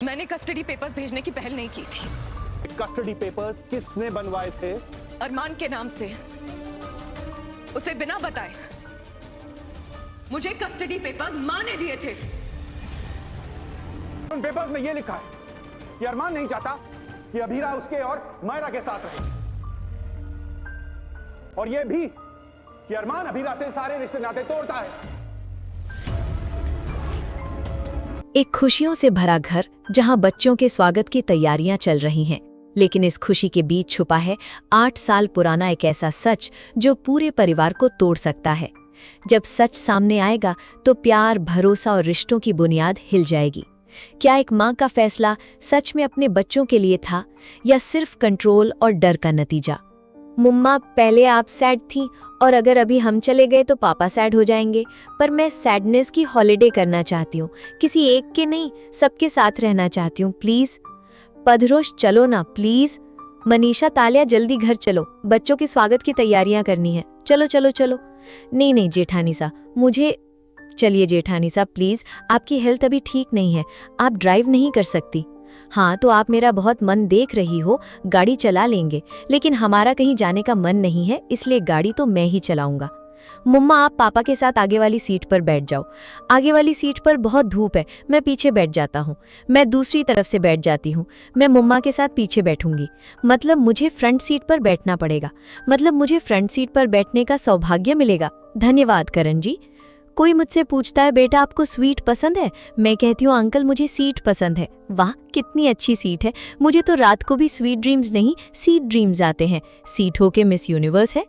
मैंने custody papers भेजने की पहल नहीं की थी। कस्टडी पेपर्स किसने बनवाए थे? अरमान के नाम से, उसे बिना बताए मुझे कस्टडी पेपर्स मां ने दिए थे। उन पेपर्स में यह लिखा है कि अरमान नहीं चाहता कि अभीरा उसके और मायरा के साथ रहे, और यह भी कि अरमान अभीरा से सारे रिश्ते नाते तोड़ता है। एक खुशियों से भरा घर जहां बच्चों के स्वागत की तैयारियां चल रही हैं, लेकिन इस खुशी के बीच छुपा है 8 साल पुराना एक ऐसा सच जो पूरे परिवार को तोड़ सकता है। जब सच सामने आएगा तो प्यार, भरोसा और रिश्तों की बुनियाद हिल जाएगी। क्या एक मां का फैसला सच में अपने बच्चों के लिए था या सिर्फ कंट्रोल और डर का नतीजा? मुम्मा, पहले आप सैड थीं और अगर अभी हम चले गए तो पापा सैड हो जाएंगे, पर मैं सैडनेस की हॉलिडे करना चाहती हूँ, किसी एक के नहीं, सबके साथ रहना चाहती हूँ, प्लीज। पधरोश, चलो ना प्लीज। मनीषा, तालिया, जल्दी घर चलो, बच्चों के स्वागत की तैयारियां करनी है, चलो चलो चलो। नहीं नहीं जेठानी सा, मुझे। चलिए जेठानी साहब प्लीज, आपकी हेल्थ अभी ठीक नहीं है, आप ड्राइव नहीं कर सकती। हाँ तो आप मेरा बहुत मन देख रही हो, गाड़ी चला लेंगे, लेकिन हमारा कहीं जाने का मन नहीं है, इसलिए गाड़ी तो मैं ही चलाऊंगा। मुम्मा, आप पापा के साथ आगे वाली सीट पर बैठ जाओ। आगे वाली सीट पर बहुत धूप है, मैं पीछे बैठ जाता हूँ। मैं दूसरी तरफ से बैठ जाती हूँ, मैं मुम्मा के साथ पीछे बैठूंगी। मतलब मुझे फ्रंट सीट पर बैठना पड़ेगा, मतलब मुझे फ्रंट सीट पर बैठने का सौभाग्य मिलेगा। धन्यवाद करण जी। कोई मुझसे पूछता है बेटा आपको स्वीट पसंद है, मैं कहती हूँ अंकल मुझे सीट पसंद है। वाह कितनी अच्छी सीट है, मुझे तो रात को भी स्वीट ड्रीम्स नहीं सीट ड्रीम्स आते हैं। सीट होके मिस यूनिवर्स है,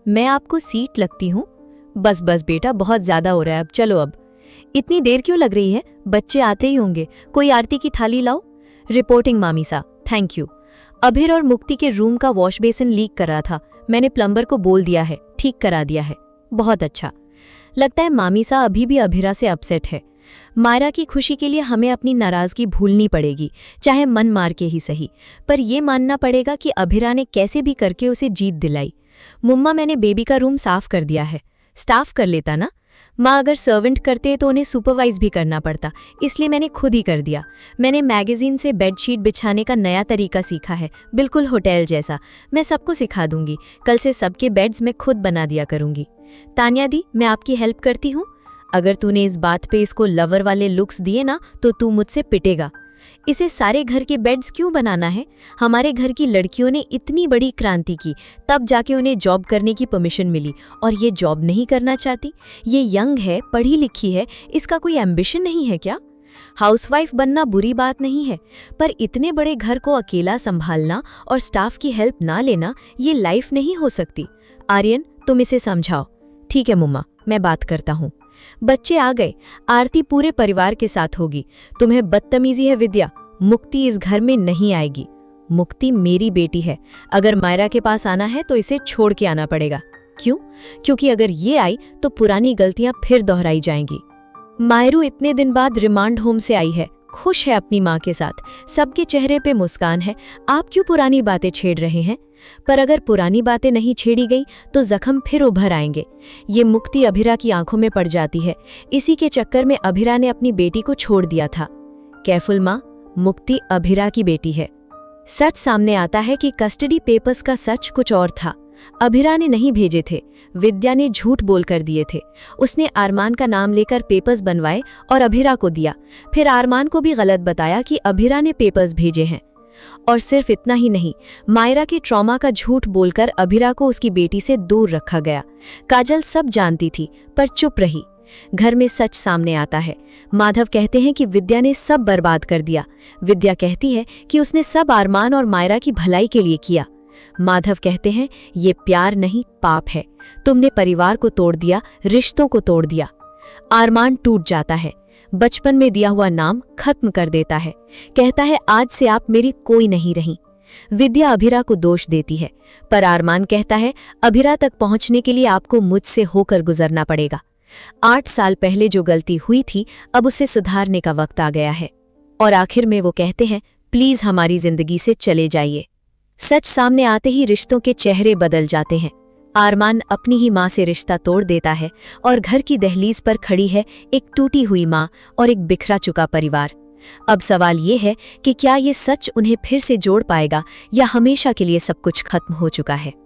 मैं आपको सीट लगती हूँ। बस बस बेटा बहुत ज्यादा हो रहा है, अब चलो। अब इतनी देर क्यों लग रही है, बच्चे आते ही होंगे, कोई आरती की थाली लाओ। रिपोर्टिंग मामी सा, थैंक यू। अभिर और मुक्ति के रूम का वॉश बेसिन लीक कर रहा था, मैंने प्लम्बर को बोल दिया है, ठीक करा दिया है। बहुत अच्छा। लगता है मामी सा अभी भी अभिरा से अपसेट है। मायरा की खुशी के लिए हमें अपनी नाराजगी भूलनी पड़ेगी, चाहे मन मार के ही सही, पर यह मानना पड़ेगा कि अभिरा ने कैसे भी करके उसे जीत दिलाई। मुम्मा, मैंने बेबी का रूम साफ कर दिया है। स्टाफ कर लेता ना माँ, अगर सर्वेंट करते तो उन्हें सुपरवाइज भी करना पड़ता, इसलिए मैंने खुद ही कर दिया। मैंने मैगजीन से बेडशीट बिछाने का नया तरीका सीखा है, बिल्कुल होटल जैसा। मैं सबको सिखा दूंगी, कल से सबके बेड्स में खुद बना दिया करूंगी। तानिया दी, मैं आपकी हेल्प करती हूँ। अगर तूने इस बात पे इसको लवर वाले लुक्स दिए ना तो तू मुझसे पिटेगा। इसे सारे घर के बेड्स क्यों बनाना है? हमारे घर की लड़कियों ने इतनी बड़ी क्रांति की, तब जाके उन्हें जॉब करने की परमिशन मिली, और ये जॉब नहीं करना चाहती। ये यंग है, पढ़ी लिखी है, इसका कोई एम्बिशन नहीं है क्या? हाउसवाइफ बनना बुरी बात नहीं है, पर इतने बड़े घर को अकेला संभालना और स्टाफ की हेल्प ना लेना, ये लाइफ नहीं हो सकती। आर्यन, तुम इसे समझाओ। ठीक है मुम्मा, मैं बात करता हूँ। बच्चे आ गए, आरती पूरे परिवार के साथ होगी। तुम्हें बदतमीजी है विद्या, मुक्ति इस घर में नहीं आएगी। मुक्ति मेरी बेटी है, अगर मायरा के पास आना है तो इसे छोड़ के आना पड़ेगा। क्यों? क्योंकि अगर ये आई तो पुरानी गलतियां फिर दोहराई जाएंगी। मायरू इतने दिन बाद रिमांड होम से आई है, खुश है अपनी माँ के साथ, सबके चेहरे पे मुस्कान है। आप क्यों पुरानी बातें छेड़ रहे हैं? पर अगर पुरानी बातें नहीं छेड़ी गई तो जख्म फिर उभर आएंगे। ये मुक्ति अभिरा की आंखों में पड़ जाती है, इसी के चक्कर में अभिरा ने अपनी बेटी को छोड़ दिया था। केयरफुल माँ, मुक्ति अभिरा की बेटी है। सच सामने आता है कि कस्टडी पेपर्स का सच कुछ और था। अभिरा ने नहीं भेजे थे, विद्या ने झूठ बोलकर दिए थे। उसने अरमान का नाम लेकर पेपर्स बनवाए और अभिरा को दिया, फिर अरमान को भी गलत बताया कि अभिरा ने पेपर्स भेजे हैं। और सिर्फ इतना ही नहीं, मायरा के ट्रॉमा का झूठ बोलकर अभिरा को उसकी बेटी से दूर रखा गया। काजल सब जानती थी पर चुप रही। घर में सच सामने आता है। माधव कहते हैं कि विद्या ने सब बर्बाद कर दिया। विद्या कहती है कि उसने सब अरमान और मायरा की भलाई के लिए किया। माधव कहते हैं ये प्यार नहीं पाप है, तुमने परिवार को तोड़ दिया, रिश्तों को तोड़ दिया। अरमान टूट जाता है, बचपन में दिया हुआ नाम खत्म कर देता है, कहता है आज से आप मेरी कोई नहीं रही। विद्या अभिरा को दोष देती है, पर अरमान कहता है अभिरा तक पहुंचने के लिए आपको मुझसे होकर गुजरना पड़ेगा। 8 साल पहले जो गलती हुई थी अब उसे सुधारने का वक्त आ गया है। और आखिर में वो कहते हैं प्लीज हमारी जिंदगी से चले जाइए। सच सामने आते ही रिश्तों के चेहरे बदल जाते हैं। अरमान अपनी ही माँ से रिश्ता तोड़ देता है और घर की दहलीज पर खड़ी है एक टूटी हुई माँ और एक बिखरा चुका परिवार। अब सवाल ये है कि क्या ये सच उन्हें फिर से जोड़ पाएगा या हमेशा के लिए सब कुछ खत्म हो चुका है।